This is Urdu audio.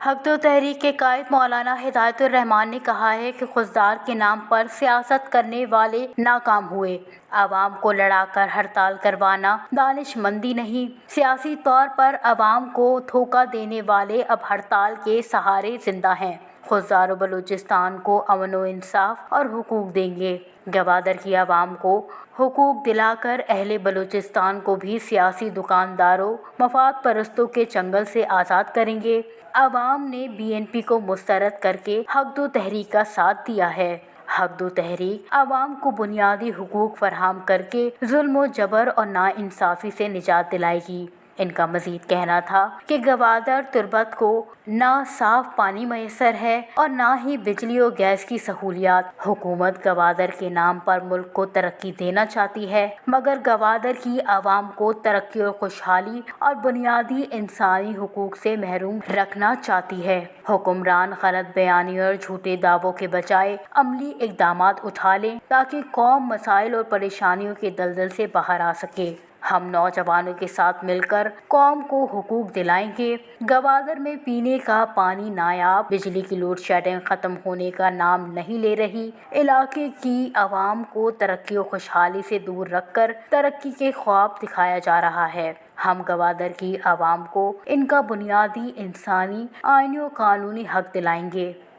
حق دو تحریک کے قائد مولانا ہدایت الرحمان نے کہا ہے کہ خوددار کے نام پر سیاست کرنے والے ناکام ہوئے۔ عوام کو لڑا کر ہڑتال کروانا دانش مندی نہیں، سیاسی طور پر عوام کو دھوکہ دینے والے اب ہڑتال کے سہارے زندہ ہیں۔ خوددار بلوچستان کو امن و انصاف اور حقوق دیں گے۔ گوادر کی عوام کو حقوق دلا کر اہل بلوچستان کو بھی سیاسی دکانداروں، مفاد پرستوں کے چنگل سے آزاد کریں گے۔ عوام نے بی این پی کو مسترد کر کے حق دو تحریک کا ساتھ دیا ہے۔ حق دو تحریک عوام کو بنیادی حقوق فراہم کر کے ظلم و جبر اور ناانصافی سے نجات دلائے گی۔ ان کا مزید کہنا تھا کہ گوادر تربت کو نہ صاف پانی میسر ہے اور نہ ہی بجلی و گیس کی سہولیات۔ حکومت گوادر کے نام پر ملک کو ترقی دینا چاہتی ہے، مگر گوادر کی عوام کو ترقی اور خوشحالی اور بنیادی انسانی حقوق سے محروم رکھنا چاہتی ہے۔ حکمران غلط بیانی اور جھوٹے دعووں کے بجائے عملی اقدامات اٹھا لیں تاکہ قوم مسائل اور پریشانیوں کے دلدل سے باہر آ سکے۔ ہم نوجوانوں کے ساتھ مل کر قوم کو حقوق دلائیں گے۔ گوادر میں پینے کا پانی نایاب، بجلی کی لوڈ شیڈنگ ختم ہونے کا نام نہیں لے رہی، علاقے کی عوام کو ترقی و خوشحالی سے دور رکھ کر ترقی کے خواب دکھایا جا رہا ہے۔ ہم گوادر کی عوام کو ان کا بنیادی انسانی، آئینی و قانونی حق دلائیں گے۔